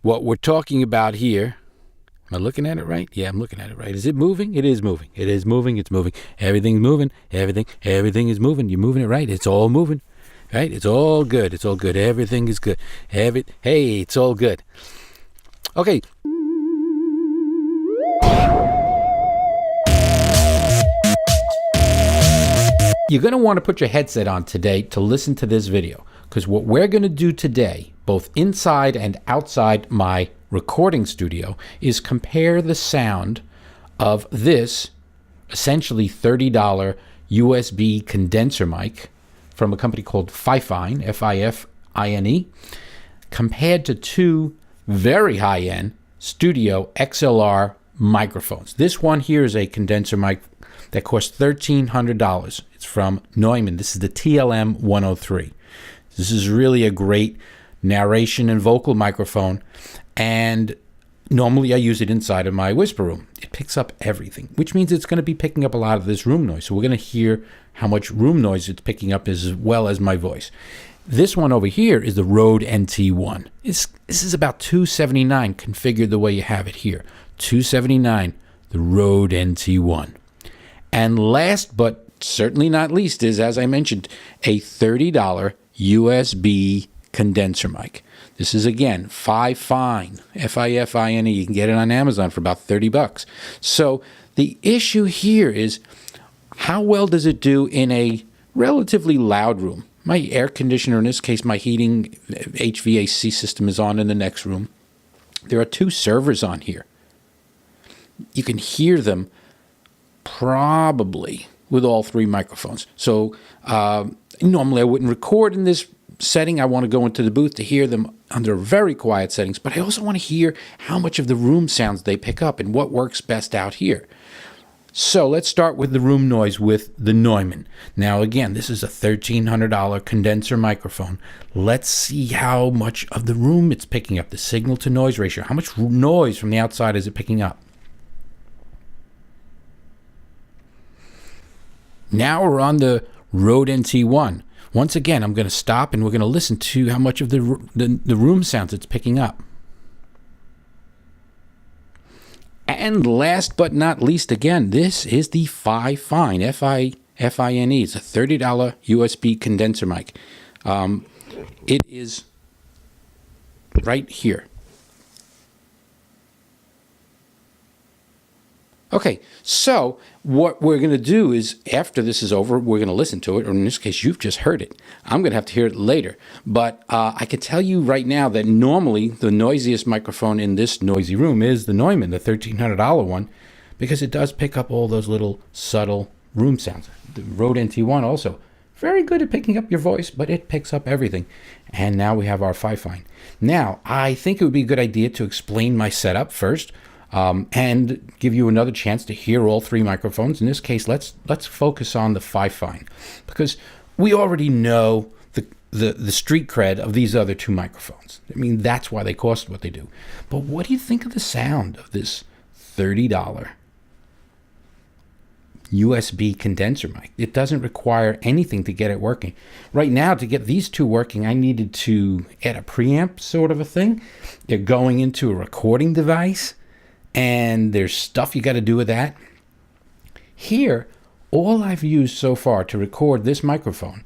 what we're talking about here. Am I looking at it right? Yeah, I'm looking at it right. Is it moving? It is moving. It is moving. It's moving. Everything's moving. Everything is moving. You're moving it right. It's all moving. Right? It's all good. It's all good. Everything is good. Hey, it's all good. Okay. You're going to want to put your headset on today to listen to this video, because what we're going to do today, both inside and outside my recording studio, is compare the sound of this essentially $30 USB condenser mic from a company called FiFine, F-I-F-I-N-E, compared to two very high-end studio XLR microphones. This one here is a condenser mic that costs $1,300. It's from Neumann. This is the TLM103. This is really a great narration and vocal microphone, and normally I use it inside of my WhisperRoom. It picks up everything, which means it's going to be picking up a lot of this room noise. So we're going to hear how much room noise it's picking up as well as my voice. This one over here is the Rode NT1. This is about $279 configured the way you have it here. $279, the Rode NT1. And last but certainly not least is, as I mentioned, a $30 USB condenser mic. This is, again, FiFine, F-I-F-I-N-E. You can get it on Amazon for about $30. So the issue here is, how well does it do in a relatively loud room? My air conditioner, in this case, my heating HVAC system is on in the next room. There are two servers on here. You can hear them probably with all three microphones. So normally I wouldn't record in this setting. I want to go into the booth to hear them under very quiet settings, but I also want to hear how much of the room sounds they pick up and what works best out here. So let's start with the room noise with the Neumann. Now again, this is a $1,300 condenser microphone. Let's see how much of the room it's picking up, the signal to noise ratio. How much noise from the outside is it picking up? Now we're on the Rode NT1. Once again, I'm going to stop and we're going to listen to how much of the room sounds it's picking up. And last but not least, again, this is the FiFine, F-I-F-I-N-E. It's a $30 USB condenser mic. It is right here. Okay, so what we're going to do is, after this is over, we're going to listen to it, or in this case, you've just heard it. I'm going to have to hear it later. But I can tell you right now that normally the noisiest microphone in this noisy room is the Neumann, the $1,300 one, because it does pick up all those little subtle room sounds. The Rode NT1 also, very good at picking up your voice, but it picks up everything. And now we have our FiFine. Now, I think it would be a good idea to explain my setup first. And give you another chance to hear all three microphones. In this case, let's focus on the FiFine, because we already know the street cred of these other two microphones. I mean, that's why they cost what they do. But what do you think of the sound of this $30 USB condenser mic? It doesn't require anything to get it working. Right now, to get these two working, I needed to add a preamp sort of a thing. They're going into a recording device, and there's stuff you got to do with that. Here, all I've used so far to record this microphone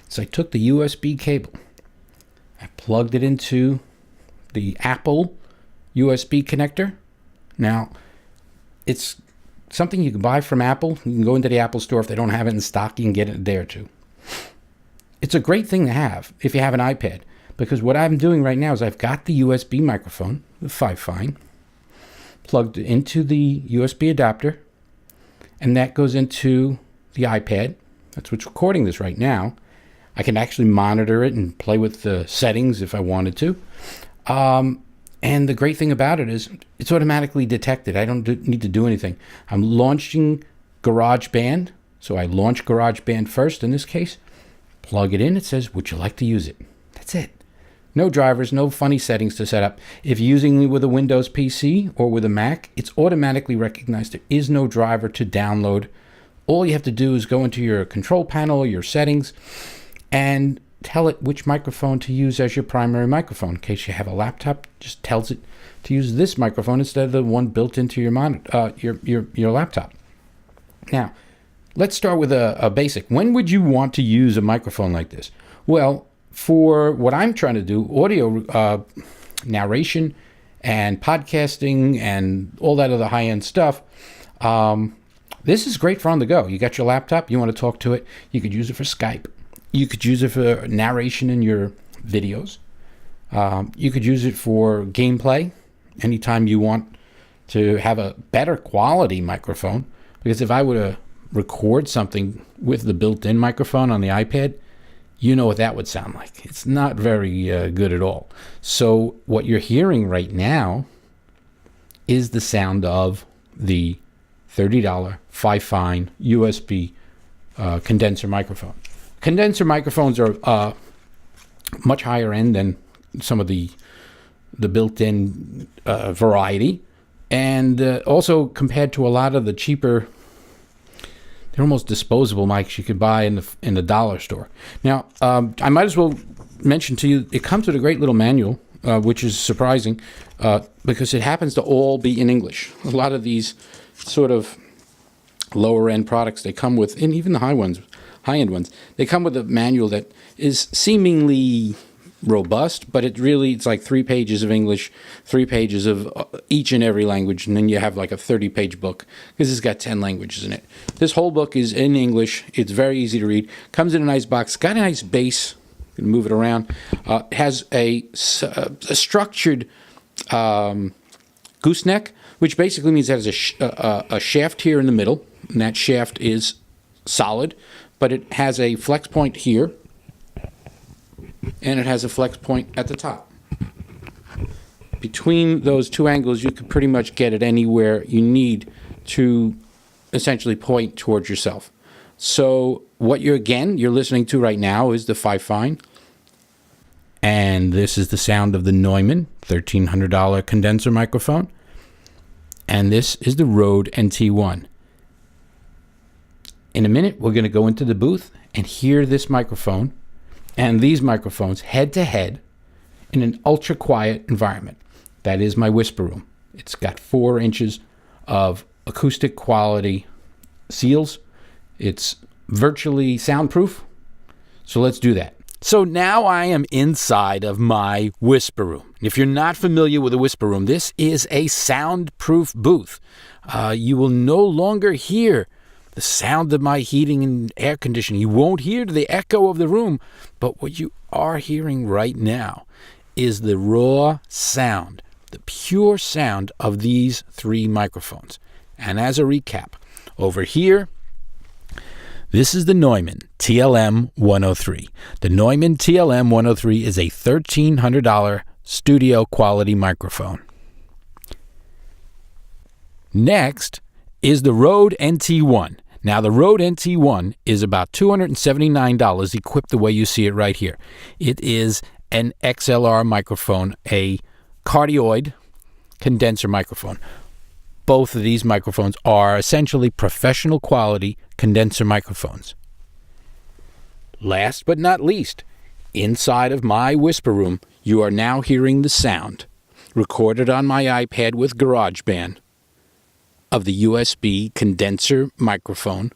is I took the USB cable, I plugged it into the Apple USB connector. Now, it's something you can buy from Apple. You can go into the Apple store. If they don't have it in stock, you can get it a day or two. It's a great thing to have if you have an iPad, because what I'm doing right now is I've got the USB microphone, the FiFine, plugged into the USB adapter, and that goes into the iPad. That's what's recording this right now. I can actually monitor it and play with the settings if I wanted to. And the great thing about it is it's automatically detected. I don't need to do anything. I'm launching GarageBand, so I launch GarageBand first in this case, plug it in, it says, would you like to use it? That's it. No drivers, no funny settings to set up. If you're using it with a Windows PC or with a Mac, it's automatically recognized. There is no driver to download. All you have to do is go into your control panel, your settings, and tell it which microphone to use as your primary microphone. In case you have a laptop, just tells it to use this microphone instead of the one built into your monitor, your laptop. Now, let's start with a basic. When would you want to use a microphone like this? Well, for what I'm trying to do, audio narration and podcasting and all that other high-end stuff, this is great for on the go. You got your laptop, you want to talk to it, you could use it for Skype. You could use it for narration in your videos. You could use it for gameplay anytime you want to have a better quality microphone. Because if I were to record something with the built-in microphone on the iPad, you know what that would sound like. It's not very good at all. So what you're hearing right now is the sound of the $30 FiFine USB condenser microphone. Condenser microphones are much higher end than some of the built-in variety, and also compared to a lot of the cheaper, they're almost disposable mics you could buy in the dollar store. Now, I might as well mention to you, it comes with a great little manual, which is surprising because it happens to all be in English. A lot of these sort of lower-end products, they come with, and even the high-end ones, they come with a manual that is seemingly robust, but it's like 3 pages of English, 3 pages of each and every language, and then you have like a 30-page book because it's got 10 languages in it. This whole book is in English. It's very easy to read. Comes in a nice box. Got a nice base. You can move it around. It has a structured gooseneck, which basically means it has a shaft here in the middle, and that shaft is solid, but it has a flex point here, and it has a flex point at the top. Between those two angles, you can pretty much get it anywhere you need to essentially point towards yourself. So what you're listening to right now is the FiFine, and this is the sound of the Neumann $1,300 condenser microphone, and this is the Rode NT1. In a minute, we're going to go into the booth and hear this microphone and these microphones head-to-head in an ultra-quiet environment. That is my WhisperRoom. It's got 4 inches of acoustic quality seals. It's virtually soundproof. So let's do that. So now I am inside of my WhisperRoom. If you're not familiar with a WhisperRoom, this is a soundproof booth. You will no longer hear the sound of my heating and air conditioning. You won't hear the echo of the room, but what you are hearing right now is the raw sound, the pure sound of these 3 microphones. And as a recap, over here, this is the Neumann TLM103. The Neumann TLM103 is a $1,300 studio quality microphone. Next is the Rode NT1. Now, the Rode NT1 is about $279 equipped the way you see it right here. It is an XLR microphone, a cardioid condenser microphone. Both of these microphones are essentially professional quality condenser microphones. Last but not least, inside of my WhisperRoom, you are now hearing the sound, recorded on my iPad with GarageBand, of the USB condenser microphone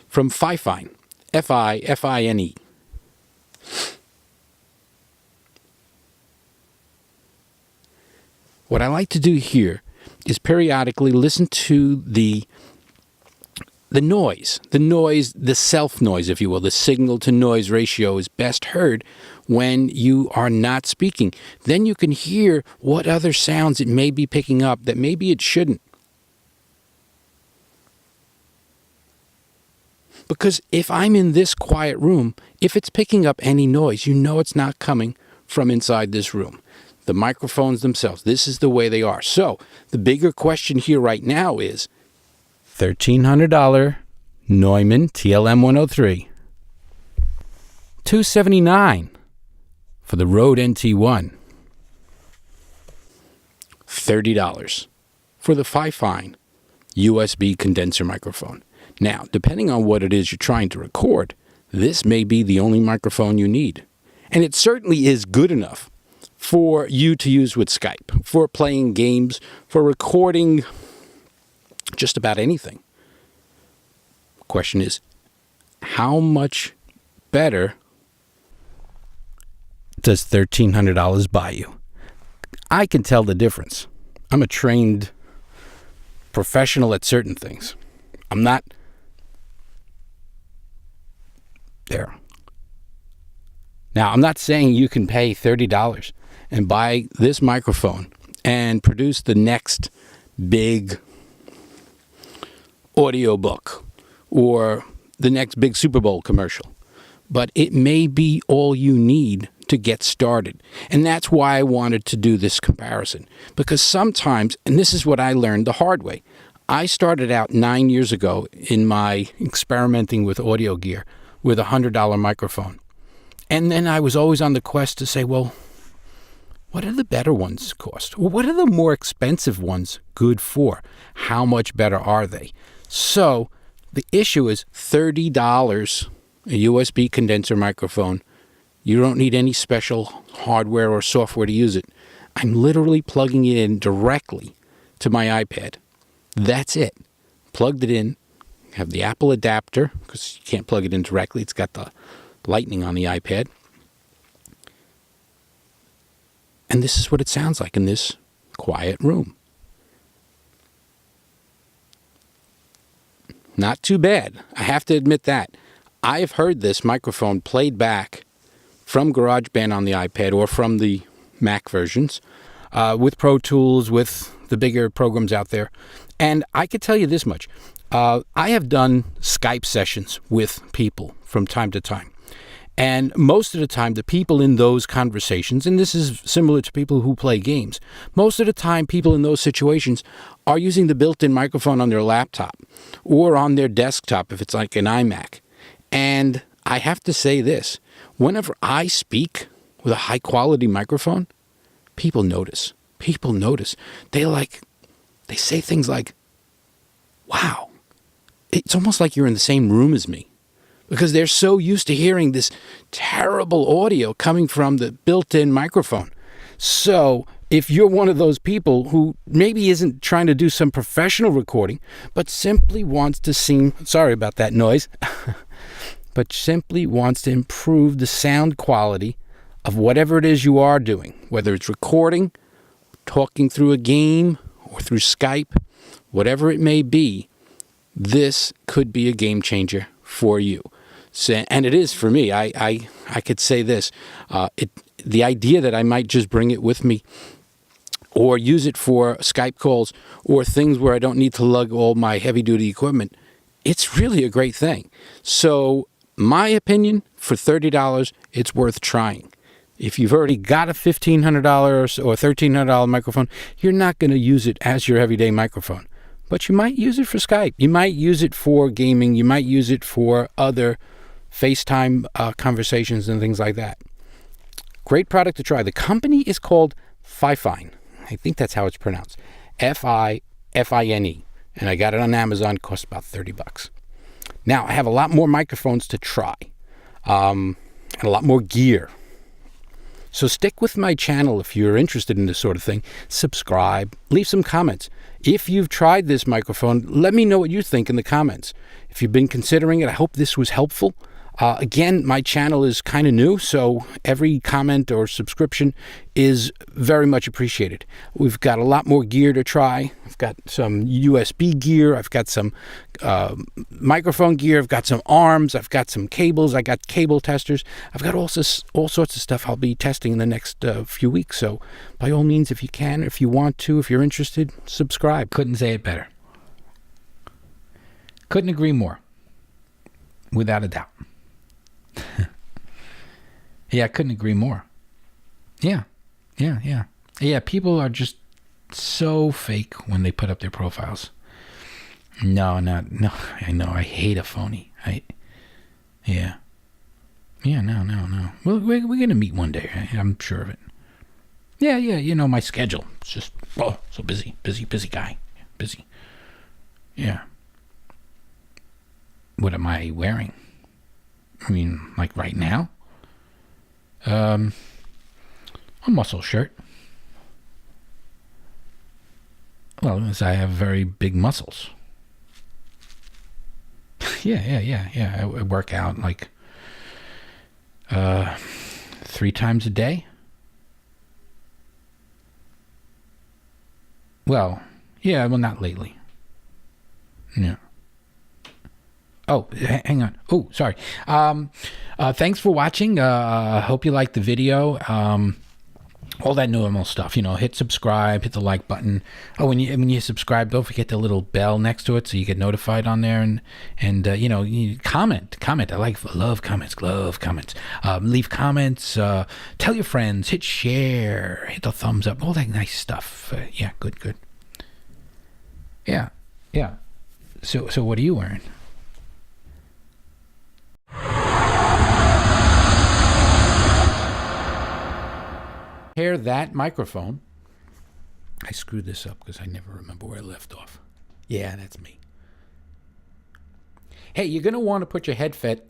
from FiFine, F-I-F-I-N-E. What I like to do here is periodically listen to the noise, the self noise, if you will. The signal to noise ratio is best heard when you are not speaking. Then you can hear what other sounds it may be picking up that maybe it shouldn't. Because if I'm in this quiet room, if it's picking up any noise, you know it's not coming from inside this room. The microphones themselves, this is the way they are. So the bigger question here right now is $1,300 Neumann TLM103, $279 for the Rode NT1, $30 for the FiFine USB condenser microphone. Now, depending on what it is you're trying to record, this may be the only microphone you need. And it certainly is good enough for you to use with Skype, for playing games, for recording just about anything. The question is, how much better does $1,300 buy you? I can tell the difference. I'm a trained professional at certain things. I'm not there. Now, I'm not saying you can pay $30 and buy this microphone and produce the next big audiobook or the next big Super Bowl commercial. But it may be all you need to get started. And that's why I wanted to do this comparison. Because sometimes, and this is what I learned the hard way, I started out 9 years ago in my experimenting with audio gear with a $100 microphone. And then I was always on the quest to say, well, what are the better ones cost? Well, what are the more expensive ones good for? How much better are they? So the issue is $30, a USB condenser microphone. You don't need any special hardware or software to use it. I'm literally plugging it in directly to my iPad. That's it. Plugged it in. Have the Apple adapter, because you can't plug it in directly. It's got the lightning on the iPad. And this is what it sounds like in this quiet room. Not too bad. I have to admit that. I have heard this microphone played back from GarageBand on the iPad or from the Mac versions, with Pro Tools, with the bigger programs out there. And I could tell you this much. I have done Skype sessions with people from time to time. And most of the time, the people in those conversations, and this is similar to people who play games, most of the time people in those situations are using the built-in microphone on their laptop or on their desktop if it's like an iMac. And I have to say this, whenever I speak with a high-quality microphone, people notice. People notice. They say things like, wow, it's almost like you're in the same room as me. Because they're so used to hearing this terrible audio coming from the built-in microphone. So if you're one of those people who maybe isn't trying to do some professional recording, but simply wants to seem, sorry about that noise, but simply wants to improve the sound quality of whatever it is you are doing, whether it's recording, talking through a game, or through Skype, whatever it may be, this could be a game changer for you. So, and it is for me. I could say this. The idea that I might just bring it with me or use it for Skype calls or things where I don't need to lug all my heavy-duty equipment, it's really a great thing. So my opinion, for $30, it's worth trying. If you've already got a $1,500 or $1,300 microphone, you're not going to use it as your everyday microphone. But you might use it for Skype. You might use it for gaming. You might use it for other FaceTime conversations and things like that. Great product to try. The company is called FiFine. I think that's how it's pronounced. F-I-F-I-N-E. And I got it on Amazon. It costs about $30. Now, I have a lot more microphones to try. And a lot more gear. So stick with my channel if you're interested in this sort of thing. Subscribe. Leave some comments. If you've tried this microphone, let me know what you think in the comments. If you've been considering it, I hope this was helpful. Again, my channel is kind of new, so every comment or subscription is very much appreciated. We've got a lot more gear to try. I've got some USB gear. I've got some microphone gear. I've got some arms. I've got some cables. I got cable testers. I've got all sorts of stuff I'll be testing in the next few weeks. So by all means, if you can, if you want to, if you're interested, subscribe. Couldn't say it better. Couldn't agree more. Without a doubt. Yeah, I couldn't agree more. Yeah, people are just so fake when they put up their profiles. No, I know, I hate a phony. No. Well, we're going to meet one day, I'm sure of it. Yeah, you know, my schedule. It's just, so busy guy. Busy. Yeah. What am I wearing? I mean, like right now? A muscle shirt. Well, because I have very big muscles. Yeah. I work out like 3 times a day. Well, yeah, well, not lately. Yeah. Oh, hang on. Oh, sorry. Thanks for watching. Hope you liked the video. All that normal stuff, hit subscribe, hit the like button. Oh, when you subscribe, don't forget the little bell next to it so you get notified on there. And you comment. I love comments. Leave comments. Tell your friends. Hit share. Hit the thumbs up. All that nice stuff. Yeah, good. Yeah. So what are you wearing? Hear that microphone. I screwed this up because I never remember where I left off. Yeah, that's me. Hey, you're going to want to put your headset...